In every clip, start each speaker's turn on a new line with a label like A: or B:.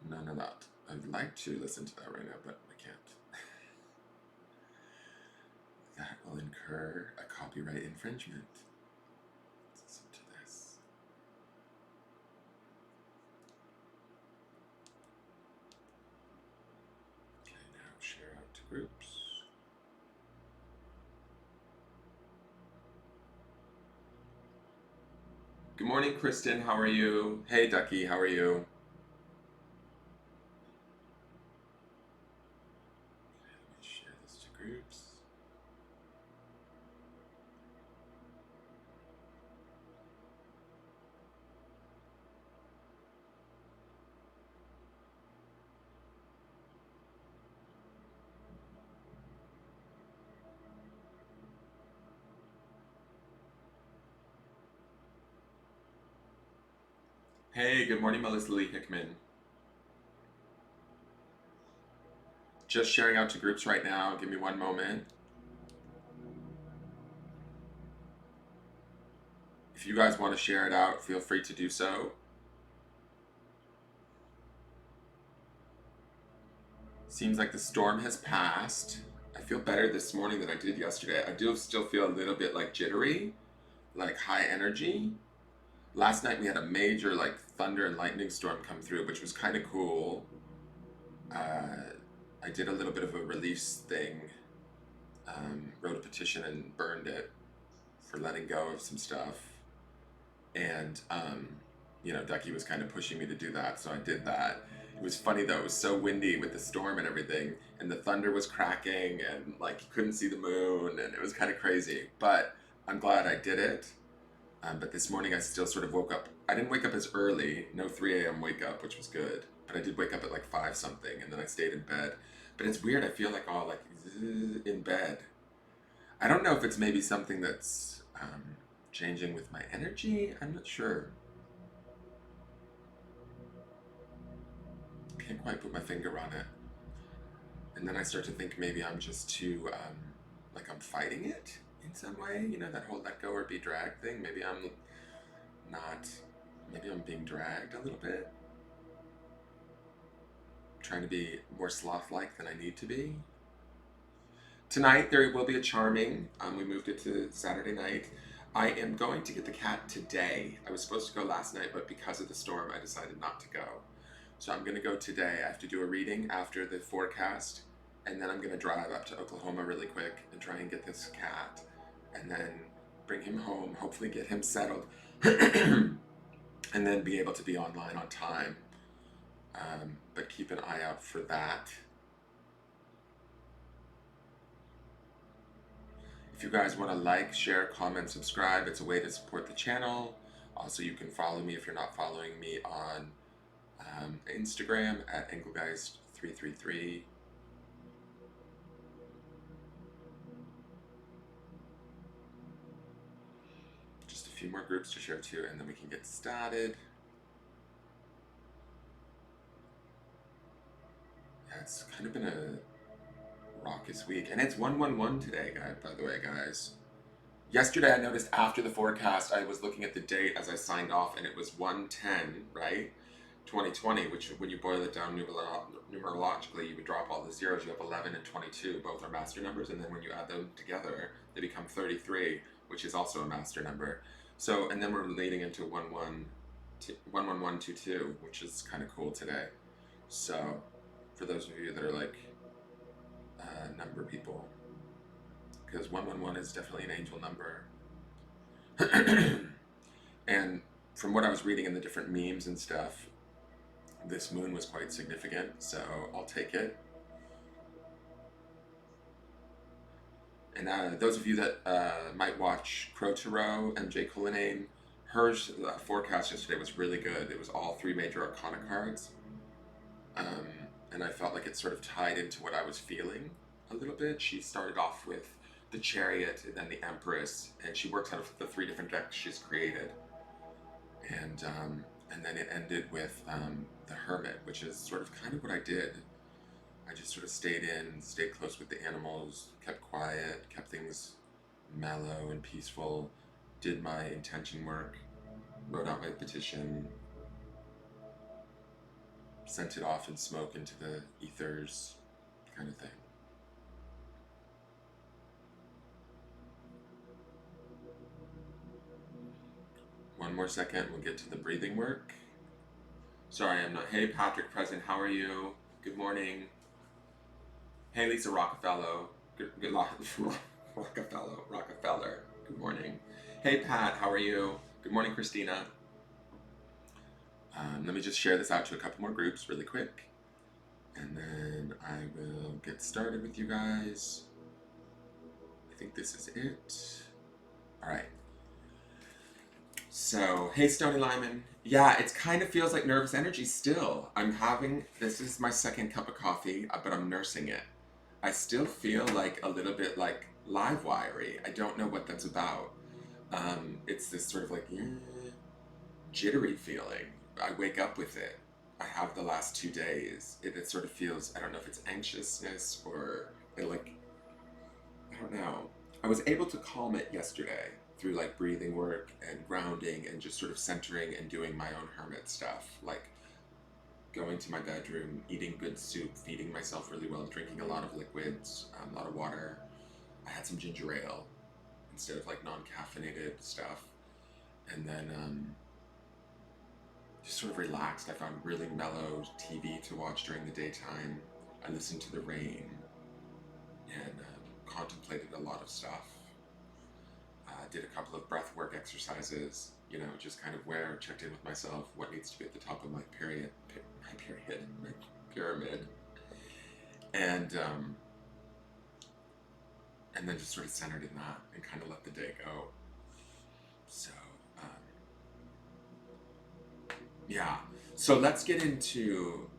A: none of that. I'd like to listen to that right now, but I can't. That will incur a copyright infringement. Let's listen to this. Okay, now share out to groups. Good morning, Kristen. How are you? Hey, Ducky. How are you? Okay, let me share this to groups. Hey, good morning, Melissa Lee Hickman. Just sharing out to groups right now. Give me one moment. If you guys want to share it out, feel free to do so. Seems like the storm has passed. I feel better this morning than I did yesterday. I do still feel a little bit like jittery, like high energy. Last night we had a major like thunder and lightning storm come through, which was kind of cool. I did a little bit of a release thing, wrote a petition and burned it for letting go of some stuff. And, Ducky was kind of pushing me to do that, so I did that. It was funny though, it was so windy with the storm and everything, and the thunder was cracking, and like you couldn't see the moon, and it was kind of crazy. But I'm glad I did it. But this morning I still sort of woke up. I didn't wake up as early, no 3 a.m. wake up, which was good. But I did wake up at like 5 something, and then I stayed in bed. But it's weird, I feel like all like in bed. I don't know if it's maybe something that's changing with my energy. I'm not sure. Can't quite put my finger on it. And then I start to think maybe I'm just too, like I'm fighting it in some way. You know, that whole let go or be dragged thing. Maybe I'm not, maybe I'm being dragged a little bit. Trying to be more sloth-like than I need to be. Tonight there will be a charming. We moved it to Saturday night. I am going to get the cat today. I was supposed to go last night, but because of the storm, I decided not to go. So I'm going to go today. I have to do a reading after the forecast, and then I'm going to drive up to Oklahoma really quick and try and get this cat, and then bring him home, hopefully get him settled, and then be able to be online on time. But keep an eye out for that. If you guys want to like, share, comment, subscribe, it's a way to support the channel. Also, you can follow me if you're not following me on Instagram at Engelgeist333. Just a few more groups to share to, and then we can get started. Yeah, it's kind of been a raucous week, and it's 111 today, guys. By the way, guys. Yesterday, I noticed after the forecast, I was looking at the date as I signed off, and it was 110, right? 2020, which when you boil it down numerologically, you would drop all the zeros. You have 11 and 22, both are master numbers, and then when you add them together, they become 33, which is also a master number. So, and then we're leading into 11122, which is kind of cool today. So, for those of you that are like number people, because 111 is definitely an angel number. And from what I was reading in the different memes and stuff, this moon was quite significant, so I'll take it. And those of you that might watch Crow Tarot, MJ Cullinane, her forecast yesterday was really good. It was all 3 major arcana cards. And I felt like it sort of tied into what I was feeling a little bit. She started off with the Chariot and then the Empress, and she works out of the 3 different decks she's created. And then it ended with the Hermit, which is sort of kind of what I did. I just sort of stayed close with the animals, kept quiet, kept things mellow and peaceful, did my intention work, wrote out my petition. sent it off in smoke into the ethers, kind of thing. One more second, we'll get to the breathing work. Sorry, I'm not. Hey, Patrick Present, how are you? Good morning. Hey, Lisa Rockefeller. Good Rockefeller. Good morning. Hey, Pat, how are you? Good morning, Christina. Let me just share this out to a couple more groups really quick, and then I will get started with you guys. I think this is it. All right. So, hey, Stony Lyman. Yeah, it kind of feels like nervous energy still. This is my second cup of coffee, but I'm nursing it. I still feel like a little bit like live wiry. I don't know what that's about. It's this sort of like jittery feeling. I wake up with it. I have the last 2 days. It sort of feels, I don't know if it's anxiousness or I don't know. I was able to calm it yesterday through like breathing work and grounding and just sort of centering and doing my own hermit stuff, like going to my bedroom, eating good soup, feeding myself really well, drinking a lot of liquids, a lot of water. I had some ginger ale instead of like non-caffeinated stuff, and then just sort of relaxed. I found really mellow TV to watch during the daytime. I listened to the rain and contemplated a lot of stuff. Did a couple of breath work exercises, just kind of checked in with myself, what needs to be at the top of my pyramid, and then just sort of centered in that and kind of let the day go. So, yeah. So let's get into,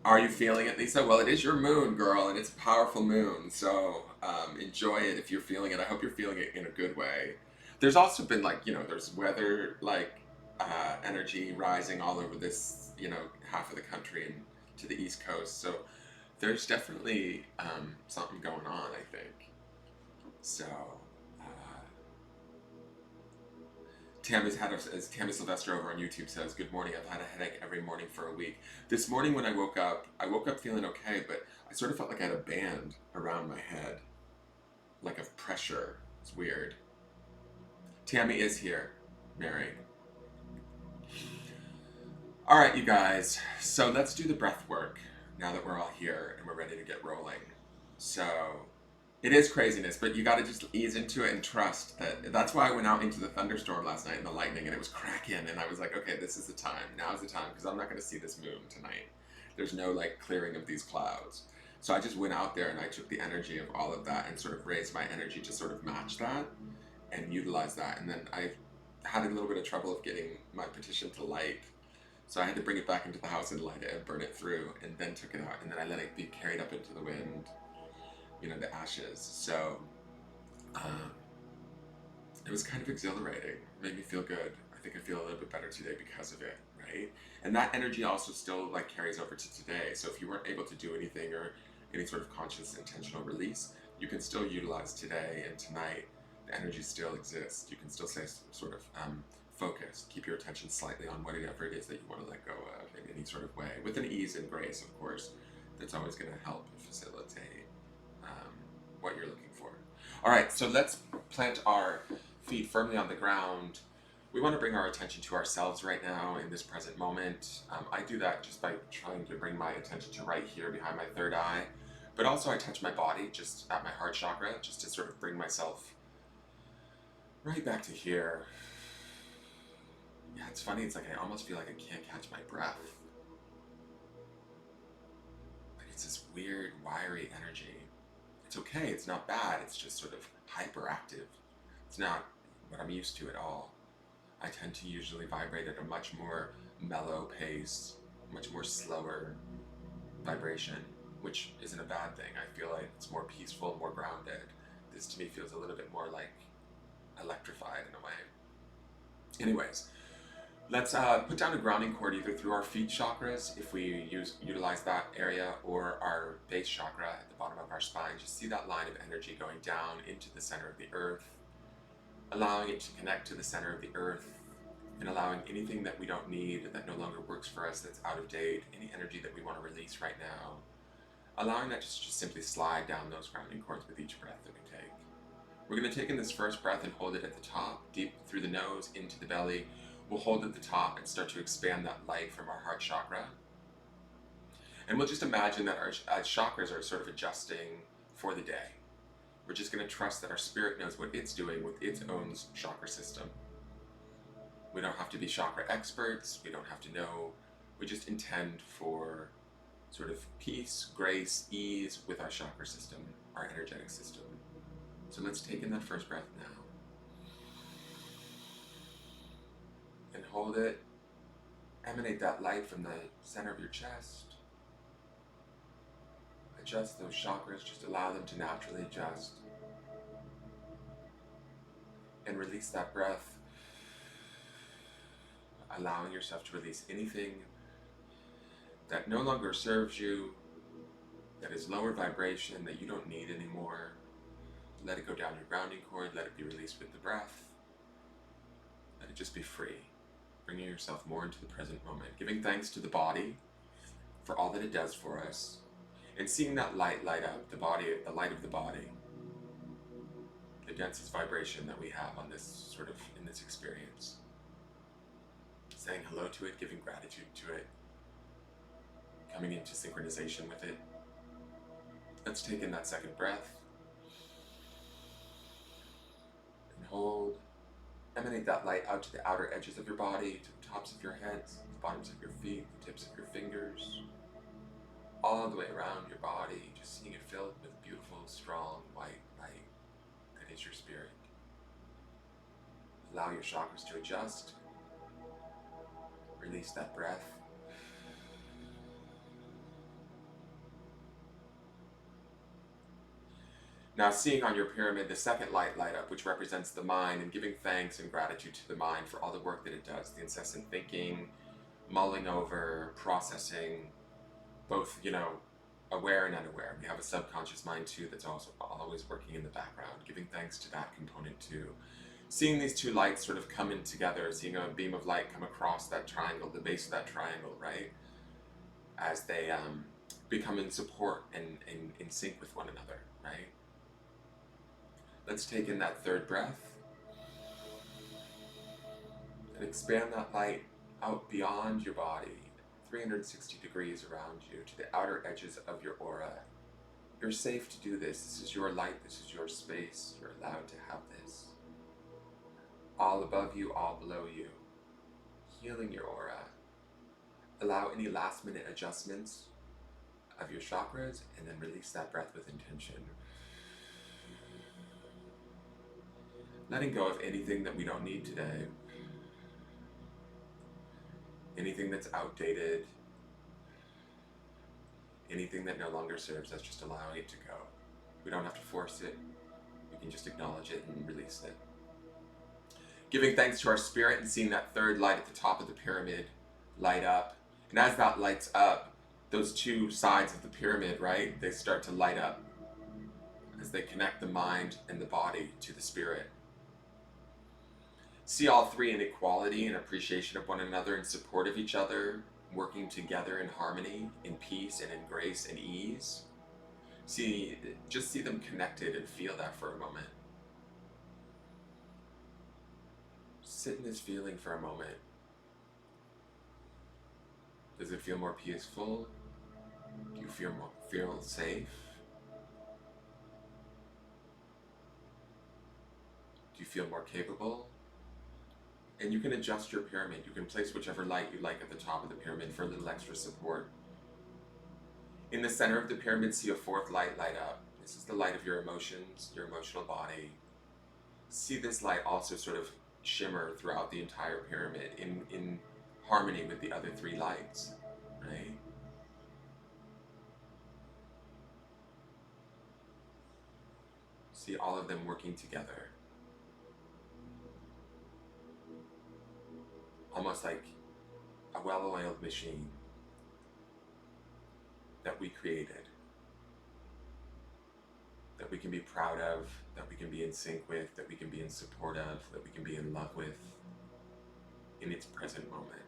A: are you feeling it, Lisa? Well, it is your moon, girl, and it's a powerful moon, so enjoy it if you're feeling it. I hope you're feeling it in a good way. There's also been there's weather energy rising all over this, half of the country and to the East Coast. So there's definitely something going on, I think. So Tammy Sylvester over on YouTube says, "Good morning. I've had a headache every morning for a week. This morning when I woke up feeling okay, but I sort of felt like I had a band around my head, like of pressure. It's weird." Tammy is here, Mary. All right, you guys. So let's do the breath work now that we're all here and we're ready to get rolling. So it is craziness, but you got to just ease into it and trust that. That's why I went out into the thunderstorm last night and the lightning, and it was cracking, and I was like, okay, this is the time. Now's the time, because I'm not going to see this moon tonight. There's no clearing of these clouds. So I just went out there and I took the energy of all of that and sort of raised my energy to sort of match that and utilize that. And then I had a little bit of trouble of getting my petition to light. So I had to bring it back into the house and light it and burn it through, and then took it out, and then I let it be carried up into the wind, the ashes. So it was kind of exhilarating. It made me feel good. I think I feel a little bit better today because of it, right? And that energy also still carries over to today. So if you weren't able to do anything or any sort of conscious intentional release, you can still utilize today and tonight. The energy still exists. You can still stay sort of focused. Keep your attention slightly on whatever it is that you want to let go of in any sort of way, with an ease and grace, of course. That's always going to help facilitate what you're looking for. All right, so let's plant our feet firmly on the ground. We want to bring our attention to ourselves right now in this present moment. I do that just by trying to bring my attention to right here behind my third eye, but also I touch my body just at my heart chakra, just to sort of bring myself right back to here. Yeah, it's funny, it's like I almost feel like I can't catch my breath. Like it's this weird, wiry energy. It's okay, it's not bad, it's just sort of hyperactive. It's not what I'm used to at all. I tend to usually vibrate at a much more mellow pace, much more slower vibration, which isn't a bad thing. I feel like it's more peaceful, more grounded. This to me feels a little bit more like electrified in a way. Anyways, let's put down a grounding cord either through our feet chakras, if we utilize that area, or our base chakra at the bottom of our spine. Just see that line of energy going down into the center of the earth, allowing it to connect to the center of the earth, and allowing anything that we don't need, that no longer works for us, that's out of date, any energy that we want to release right now, allowing that to just simply slide down those grounding cords with each breath that we take. We're going to take in this first breath and hold it at the top, deep through the nose, into the belly. We'll hold at the top and start to expand that light from our heart chakra. And we'll just imagine that our chakras are sort of adjusting for the day. We're just going to trust that our spirit knows what it's doing with its own chakra system. We don't have to be chakra experts. We don't have to know. We just intend for sort of peace, grace, ease with our chakra system, our energetic system. So let's take in that first breath now. And hold it. Emanate that light from the center of your chest. Adjust those chakras, just allow them to naturally adjust. And release that breath, allowing yourself to release anything that no longer serves you, that is lower vibration, that you don't need anymore. Let it go down your grounding cord, let it be released with the breath. Let it just be free, bringing yourself more into the present moment, giving thanks to the body for all that it does for us, and seeing that light light up, the body, the light of the body, the densest vibration that we have on this sort of, in this experience. Saying hello to it, giving gratitude to it, coming into synchronization with it. Let's take in that second breath. And hold. Emanate that light out to the outer edges of your body, to the tops of your heads, the bottoms of your feet, the tips of your fingers, all the way around your body, just seeing it filled with beautiful, strong, white light that is your spirit. Allow your chakras to adjust. Release that breath. Now seeing on your pyramid the second light light up, which represents the mind, and giving thanks and gratitude to the mind for all the work that it does, the incessant thinking, mulling over, processing, both, aware and unaware. We have a subconscious mind too that's also always working in the background, giving thanks to that component too. Seeing these two lights sort of come in together, seeing a beam of light come across that triangle, the base of that triangle, right? As they become in support and in sync with one another, right? Let's take in that third breath and expand that light out beyond your body, 360 degrees around you, to the outer edges of your aura. You're safe to do this. This is your light. This is your space. You're allowed to have this. All above you, all below you. Healing your aura. Allow any last minute adjustments of your chakras, and then release that breath with intention. Letting go of anything that we don't need today. Anything that's outdated. Anything that no longer serves us, just allowing it to go. We don't have to force it. We can just acknowledge it and release it. Giving thanks to our spirit and seeing that third light at the top of the pyramid light up. And as that lights up, those two sides of the pyramid, right, they start to light up as they connect the mind and the body to the spirit. See all three in equality and appreciation of one another, in support of each other, working together in harmony, in peace and in grace and ease. Just see them connected and feel that for a moment. Sit in this feeling for a moment. Does it feel more peaceful? Do you feel safe? Do you feel more capable? And you can adjust your pyramid. You can place whichever light you like at the top of the pyramid for a little extra support. In the center of the pyramid, see a fourth light light up. This is the light of your emotions, your emotional body. See this light also sort of shimmer throughout the entire pyramid in harmony with the other three lights, right? See all of them working together. Almost like a well-oiled machine that we created, that we can be proud of, that we can be in sync with, that we can be in support of, that we can be in love with. in its present moment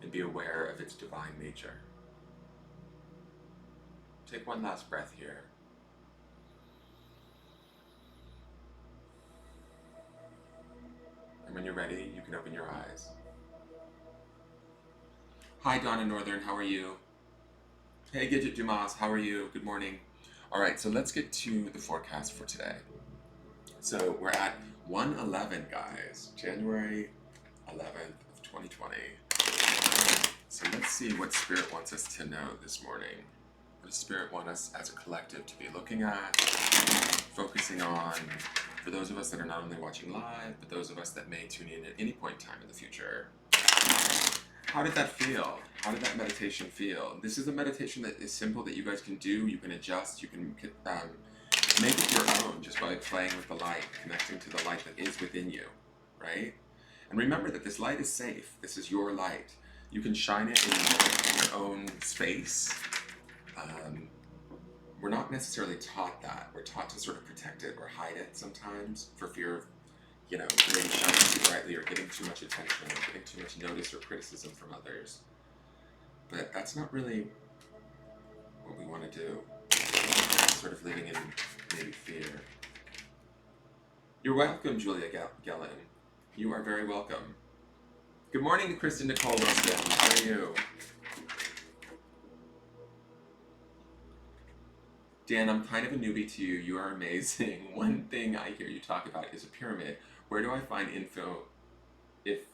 A: and be aware of its divine nature. Take one last breath here. And when you're ready, you can open your eyes. Hi, Donna Northern, how are you? Hey, Gidget Dumas, how are you? Good morning. All right, so let's get to the forecast for today. So we're at 1/11, guys, January 11th of 2020. So let's see what Spirit wants us to know this morning. What does Spirit want us as a collective to be looking at, focusing on, for those of us that are not only watching live, but those of us that may tune in at any point in time in the future? How did that feel? How did that meditation feel? This is a meditation that is simple, that you guys can do. You can adjust. You can make it your own just by playing with the light, connecting to the light that is within you, right? And remember that this light is safe. This is your light. You can shine it in your own space. We're not necessarily taught that. We're taught to sort of protect it or hide it sometimes for fear of, maybe shining too brightly or getting too much attention or getting too much notice or criticism from others. But that's not really what we want to do. Sort of living in maybe fear. You're welcome, Julia Gellin. You are very welcome. Good morning, Kristen Nicole Rosedale. How are you? Dan, I'm kind of a newbie to you. You are amazing. One thing I hear you talk about is a pyramid. Where do I find info if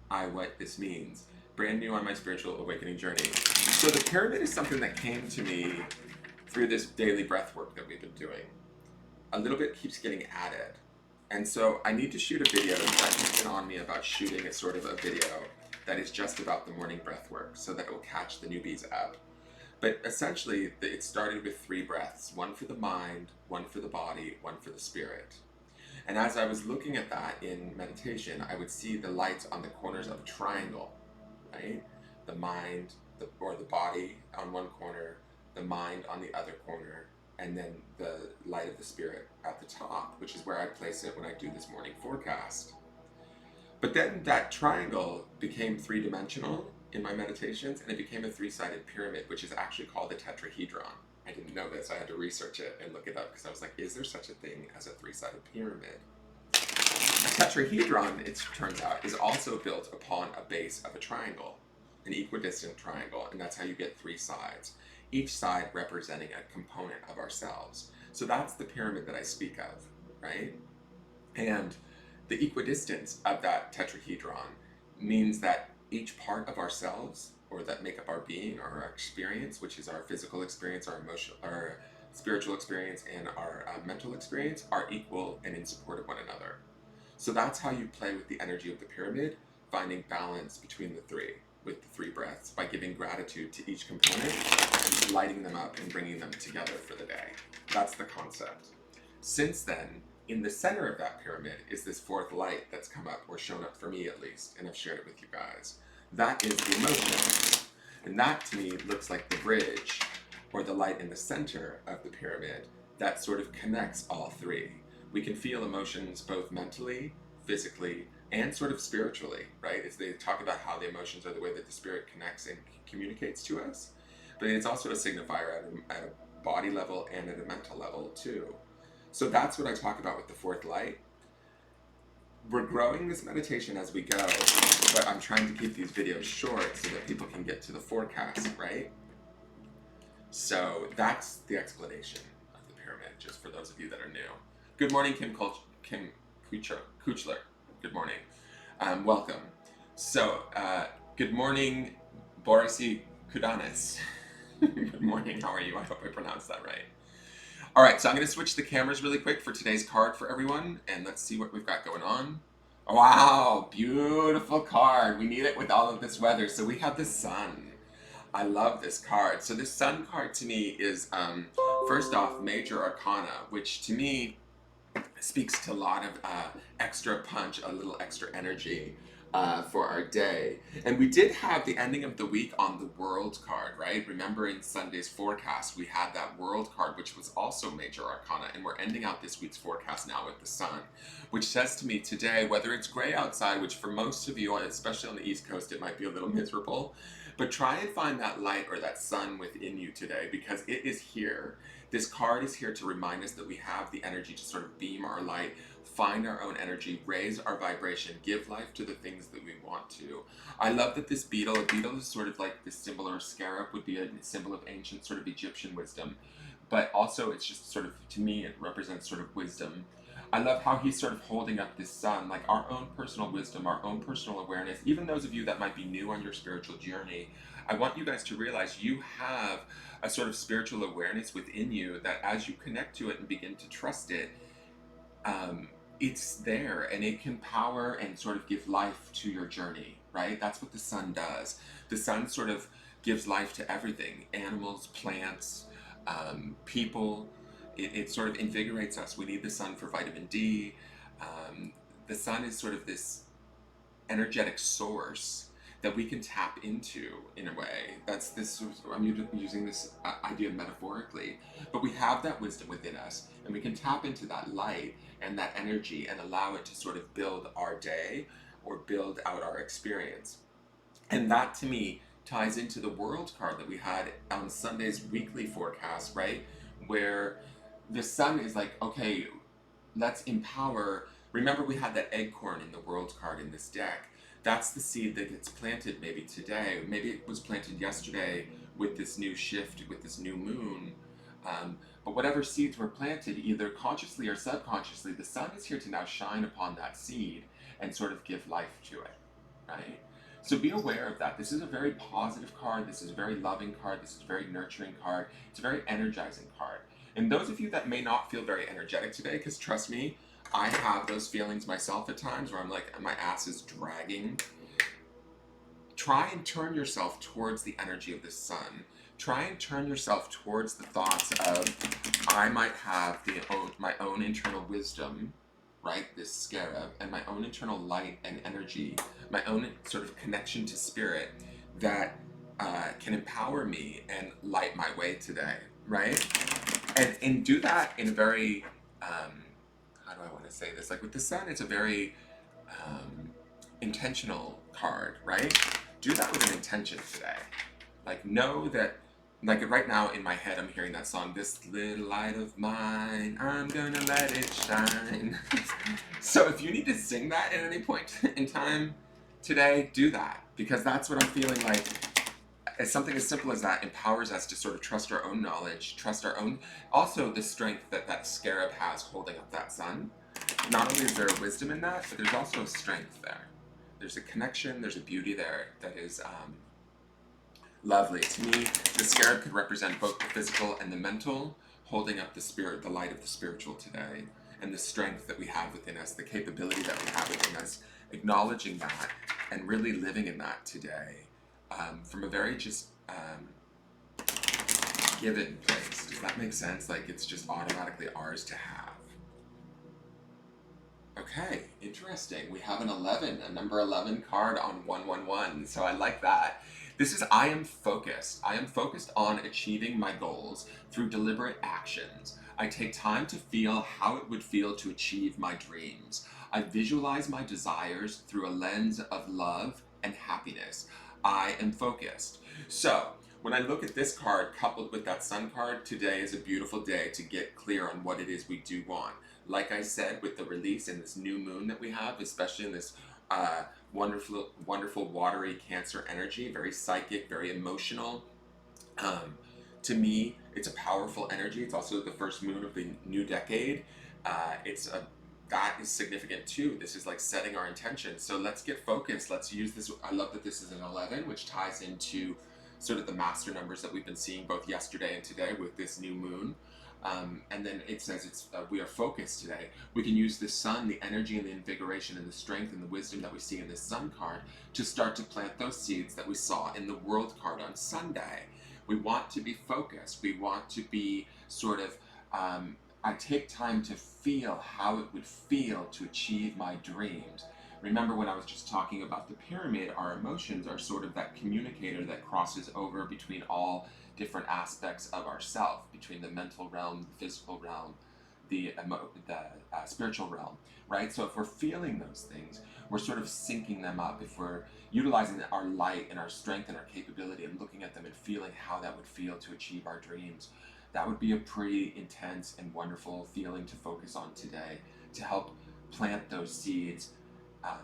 A: what this means? Brand new on my spiritual awakening journey. So the pyramid is something that came to me through this daily breath work that we've been doing. A little bit keeps getting added. And so I need to shoot a video. That's been on me about shooting a sort of a video that is just about the morning breath work so that it will catch the newbies up. But essentially, it started with 3 breaths, one for the mind, one for the body, one for the spirit. And as I was looking at that in meditation, I would see the lights on the corners of a triangle, right? The mind, or the body on one corner, the mind on the other corner, and then the light of the spirit at the top, which is where I place it when I do this morning forecast. But then that triangle became 3-dimensional in my meditations, and it became a 3-sided pyramid, which is actually called a tetrahedron. I didn't know this. I had to research it and look it up because I was like, is there such a thing as a 3-sided pyramid? A tetrahedron, it turns out, is also built upon a base of a triangle, an equidistant triangle, and that's how you get 3 sides, each side representing a component of ourselves. So that's the pyramid that I speak of, right? And the equidistance of that tetrahedron means that each part of ourselves, or that make up our being or our experience, which is our physical experience, our emotional, our spiritual experience, and our mental experience, are equal and in support of one another. So that's how you play with the energy of the pyramid, finding balance between the 3, with the 3 breaths, by giving gratitude to each component and lighting them up and bringing them together for the day. That's the concept. Since then, in the center of that pyramid is this 4th light that's come up, or shown up for me at least, and I've shared it with you guys. That is the emotion. And that to me looks like the bridge, or the light in the center of the pyramid that sort of connects all 3. We can feel emotions both mentally, physically, and sort of spiritually, right? As they talk about how the emotions are the way that the spirit connects and communicates to us. But it's also a signifier at a body level and at a mental level too. So that's what I talk about with the 4th light. We're growing this meditation as we go, but I'm trying to keep these videos short so that people can get to the forecast, right? So that's the explanation of the pyramid, just for those of you that are new. Good morning, Kim Kuchler. Good morning. Welcome. So, good morning, Borisi Kudanis. Good morning, how are you? I hope I pronounced that right. All right, so I'm going to switch the cameras really quick for today's card for everyone, and let's see what we've got going on. Wow, beautiful card. We need it with all of this weather. So we have the sun. I love this card. So this sun card to me is, first off, Major Arcana, which to me speaks to a lot of extra punch, a little extra energy. for our day. And we did have the ending of the week on the world card, right? Remember in Sunday's forecast, we had that world card, which was also major arcana. And we're ending out this week's forecast now with the sun, which says to me today, whether it's gray outside, which for most of you, especially on the East Coast, it might be a little miserable, but try and find that light or that sun within you today, because it is here. This card is here to remind us that we have the energy to sort of beam our light, find our own energy, raise our vibration, give life to the things that we want to. I love that this beetle, a beetle is sort of like this symbol, or a scarab would be a symbol of ancient sort of Egyptian wisdom, but also it's just sort of, to me, it represents sort of wisdom. I love how he's sort of holding up this sun, like our own personal wisdom, our own personal awareness. Even those of you that might be new on your spiritual journey, I want you guys to realize you have a sort of spiritual awareness within you that as you connect to it and begin to trust it, it's there and it can power and sort of give life to your journey, right? That's what the sun does. The sun sort of gives life to everything, animals, plants, people. It sort of invigorates us. We need the sun for vitamin D. The sun is sort of this energetic source that we can tap into in a way. That's this, I'm using this idea metaphorically, but we have that wisdom within us and we can tap into that light and that energy and allow it to sort of build our day or build out our experience. And that to me ties into the world card that we had on Sunday's weekly forecast, right? Where the sun is like, okay, let's empower. Remember, we had that acorn in the world card in this deck. That's the seed that gets planted maybe today. Maybe it was planted yesterday with this new shift, with this new moon. But whatever seeds were planted, either consciously or subconsciously, the sun is here to now shine upon that seed and sort of give life to it, right? So be aware of that. This is a very positive card. This is a very loving card. This is a very nurturing card. It's a very energizing card. And those of you that may not feel very energetic today, because trust me, I have those feelings myself at times where I'm like, my ass is dragging. Try and turn yourself towards the energy of the sun. Try and turn yourself towards the thoughts of, I might have my own internal wisdom, right? This scarab, and my own internal light and energy, my own sort of connection to spirit that can empower me and light my way today, right? And do that in a very, how do I want to say this? Like with the sun, it's a very intentional card, right? Do that with an intention today. Like know that, like right now in my head, I'm hearing that song, this little light of mine, I'm gonna let it shine. So if you need to sing that at any point in time today, do that. Because that's what I'm feeling like. As something as simple as that empowers us to sort of trust our own knowledge, trust our own, also the strength that that scarab has holding up that sun. Not only is there wisdom in that, but there's also a strength there. There's a connection, there's a beauty there that is lovely. To me, the scarab could represent both the physical and the mental, holding up the spirit, the light of the spiritual today, and the strength that we have within us, the capability that we have within us, acknowledging that and really living in that today. From a very just given place. Does that make sense? Like it's just automatically ours to have. Okay, interesting. We have an 11, a number 11 card on 111. So I like that. This is I am focused. I am focused on achieving my goals through deliberate actions. I take time to feel how it would feel to achieve my dreams. I visualize my desires through a lens of love and happiness. I am focused. So, when I look at this card coupled with that sun card, today is a beautiful day to get clear on what it is we do want. Like I said, with the release and this new moon that we have, especially in this wonderful, wonderful watery Cancer energy, very psychic, very emotional. To me, it's a powerful energy. It's also the first moon of the new decade. That is significant too. This is like setting our intention. So let's get focused. Let's use this. I love that this is an 11, which ties into sort of the master numbers that we've been seeing both yesterday and today with this new moon. And then it says we are focused today. We can use the sun, the energy and the invigoration and the strength and the wisdom that we see in this sun card to start to plant those seeds that we saw in the world card on Sunday. We want to be focused. We want to be sort of, I take time to feel how it would feel to achieve my dreams.
B: Remember when I was just talking about the pyramid, our emotions are sort of that communicator that crosses over between all different aspects of ourself, between the mental realm, the physical realm, the spiritual realm, right? So if we're feeling those things, we're sort of syncing them up. If we're utilizing our light and our strength and our capability and looking at them and feeling how that would feel to achieve our dreams, that would be a pretty intense and wonderful feeling to focus on today, to help plant those seeds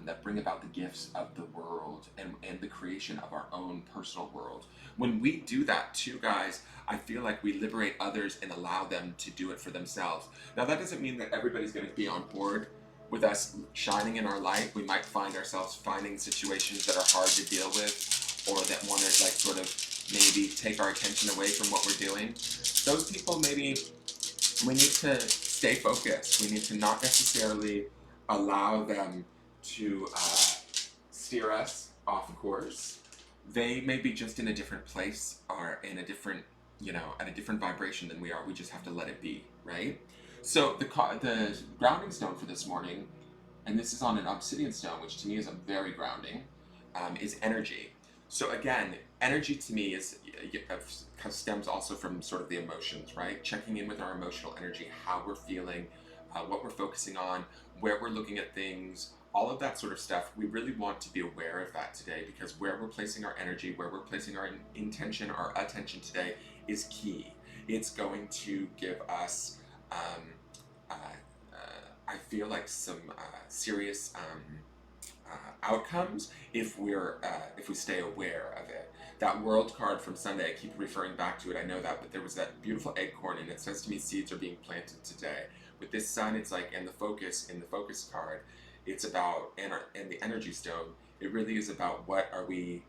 B: that bring about the gifts of the world, and the creation of our own personal world. When we do that too, guys, I feel like we liberate others and allow them to do it for themselves. Now, that doesn't mean that everybody's going to be on board with us shining in our light. We might find ourselves finding situations that are hard to deal with, or that want to, like, sort of maybe take our attention away from what we're doing. Those people, maybe we need to stay focused. We need to not necessarily allow them to steer us off course. They may be just in a different place, or in a different, at a different vibration than we are. We just have to let it be, right? So the grounding stone for this morning, and this is on an obsidian stone, which to me is a very grounding, is energy. So again, energy to me stems also from sort of the emotions, right? Checking in with our emotional energy, how we're feeling, what we're focusing on, where we're looking at things, all of that sort of stuff. We really want to be aware of that today, because where we're placing our energy, where we're placing our intention, our attention today is key. It's going to give us, uh, I feel like, some serious outcomes if we stay aware of it. That world card from Sunday, I keep referring back to it. I know that, but there was that beautiful acorn, and it says to me, seeds are being planted today. With this sun, it's like, and the focus in the focus card, it's about, and the energy stone, it really is about what are we,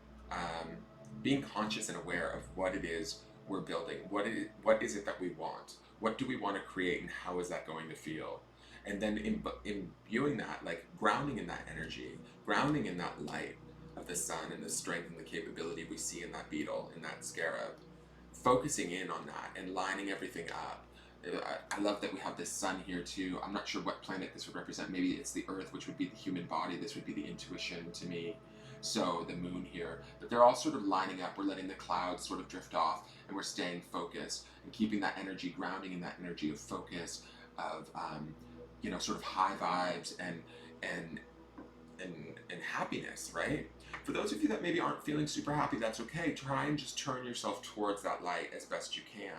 B: being conscious and aware of what it is we're building. What is it that we want? What do we want to create, and how is that going to feel? And then imbuing that, like grounding in that energy, grounding in that light of the sun and the strength and the capability we see in that beetle, in that scarab, focusing in on that and lining everything up. I love that we have this sun here too. I'm not sure what planet this would represent. Maybe it's the earth, which would be the human body. This would be the intuition to me. So the moon here. But they're all sort of lining up. We're letting the clouds sort of drift off, and we're staying focused and keeping that energy, grounding in that energy of focus, of sort of high vibes and and happiness, right? For those of you that maybe aren't feeling super happy, that's okay. Try and just turn yourself towards that light as best you can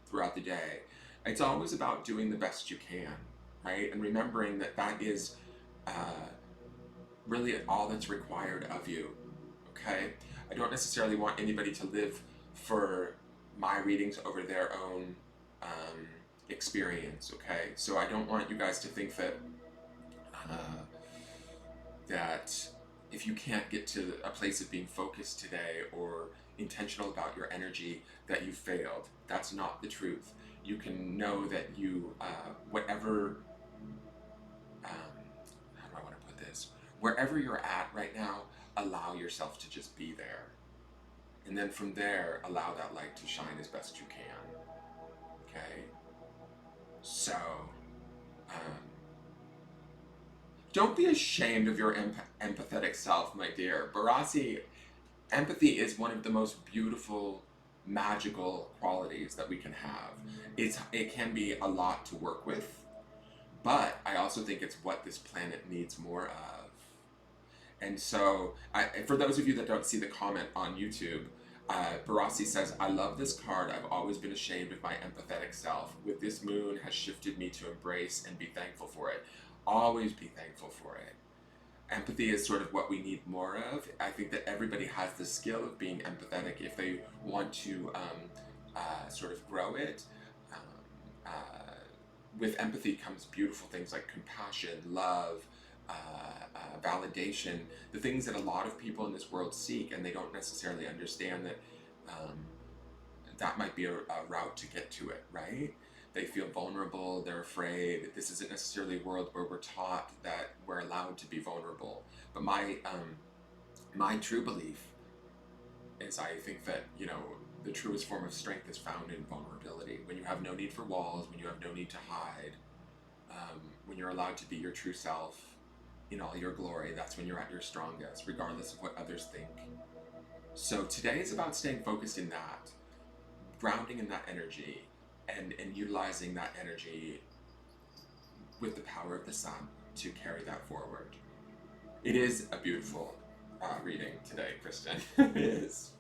B: throughout the day. It's always about doing the best you can, right? And remembering that that is really all that's required of you, okay? I don't necessarily want anybody to live for my readings over their own experience, okay? So I don't want you guys to think that uh, that if you can't get to a place of being focused today or intentional about your energy, that you failed. That's not the truth. You can know that you, whatever, how do I want to put this? Wherever you're at right now, allow yourself to just be there. And then from there, allow that light to shine as best you can. Okay? So, um, don't be ashamed of your empathetic self, my dear. Barassi, empathy is one of the most beautiful, magical qualities that we can have. It can be a lot to work with, but I also think it's what this planet needs more of. And so, for those of you that don't see the comment on YouTube, Barassi says, I love this card. I've always been ashamed of my empathetic self. With this moon has shifted me to embrace and be thankful for it. Always be thankful for it. Empathy is sort of what we need more of. I think that everybody has the skill of being empathetic if they want to sort of grow it. Um, with empathy comes beautiful things like compassion, love, validation, the things that a lot of people in this world seek, and they don't necessarily understand that that might be a route to get to it, right? They feel vulnerable, they're afraid. This isn't necessarily a world where we're taught that we're allowed to be vulnerable. But my true belief is, I think that, the truest form of strength is found in vulnerability. When you have no need for walls, when you have no need to hide, when you're allowed to be your true self, in all your glory. That's when you're at your strongest, regardless of what others think. So today is about staying focused in that, grounding in that energy, and utilizing that energy with the power of the sun to carry that forward. It is a beautiful reading today, Kristen. It is.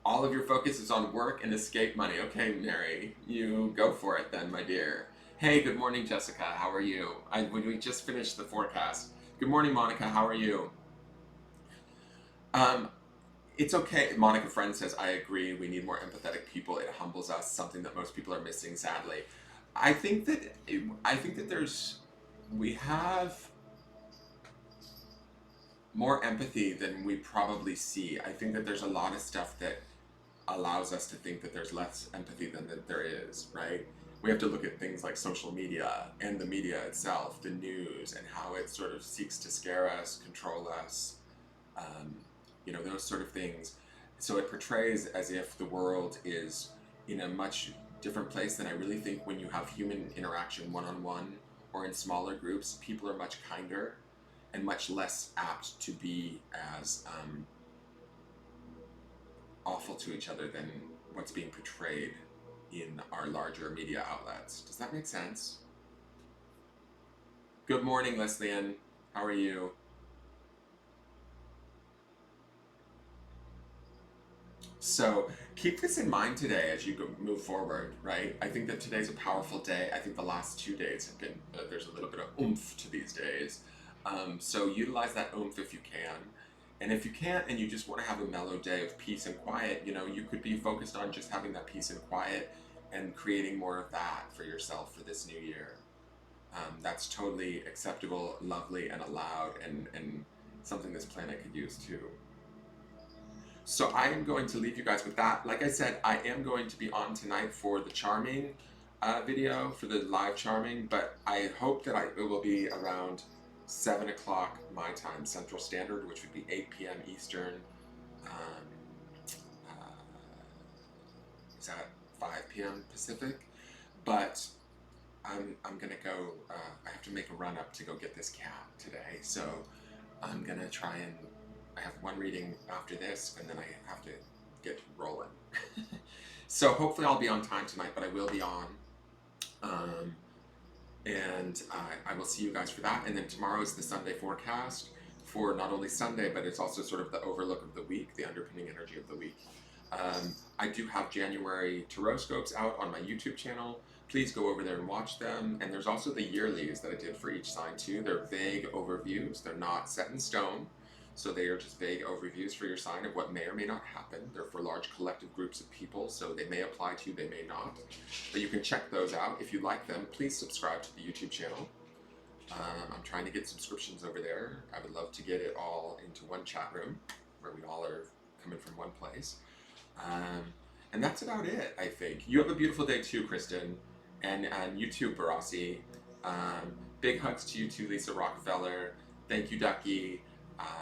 B: All of your focus is on work and escape money. Okay, Mary, you go for it then, my dear. Hey, good morning, Jessica. How are you? We just finished the forecast. Good morning, Monica. How are you? It's okay. Monica Friend says, I agree. We need more empathetic people. It humbles us, something that most people are missing, sadly. I think that we have more empathy than we probably see. I think that there's a lot of stuff that allows us to think that there's less empathy than that there is, right? We have to look at things like social media and the media itself, the news, and how it sort of seeks to scare us, control us, those sort of things. So it portrays as if the world is in a much different place than I really think. When you have human interaction one-on-one or in smaller groups, people are much kinder and much less apt to be as awful to each other than what's being portrayed in our larger media outlets. Does that make sense? Good morning, Leslie Ann. How are you? So keep this in mind today as you move forward, right? I think that today's a powerful day. I think the last 2 days have been, there's a little bit of oomph to these days. So utilize that oomph if you can. And if you can't and you just want to have a mellow day of peace and quiet, you could be focused on just having that peace and quiet and creating more of that for yourself for this new year. That's totally acceptable, lovely, and allowed, and something this planet could use too. So I am going to leave you guys with that. Like I said, I am going to be on tonight for the charming video, for the live charming, but I hope that it will be around 7 o'clock my time, Central Standard, which would be 8 p.m. Eastern. Is that 5 p.m. Pacific? But I'm gonna go, I have to make a run up to go get this cat today, so I'm gonna try and, I have one reading after this, and then I have to get rolling. So hopefully I'll be on time tonight, but I will be on. And I will see you guys for that. And then tomorrow is the Sunday forecast for not only Sunday, but it's also sort of the overlook of the week, the underpinning energy of the week. I do have January Taroscopes out on my YouTube channel. Please go over there and watch them. And there's also the yearlies that I did for each sign too. They're vague overviews. They're not set in stone. So they are just vague overviews for your sign of what may or may not happen. They're for large collective groups of people, so they may apply to you, they may not. But you can check those out. If you like them, please subscribe to the YouTube channel. I'm trying to get subscriptions over there. I would love to get it all into one chat room where we all are coming from one place. And that's about it, I think. You have a beautiful day too, Kristen. And you too, Barassi. Big hugs to you too, Lisa Rockefeller. Thank you, Ducky.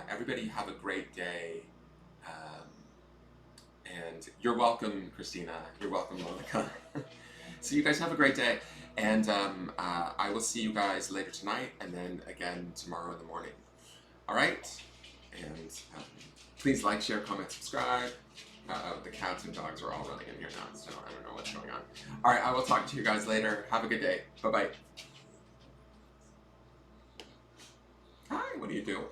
B: Everybody have a great day. And you're welcome, Christina. You're welcome, Monica. So you guys have a great day. And I will see you guys later tonight and then again tomorrow in the morning. All right? And please like, share, comment, subscribe. The cats and dogs are all running in here now, so I don't know what's going on. All right, I will talk to you guys later. Have a good day. Bye-bye. Hi, what are you doing?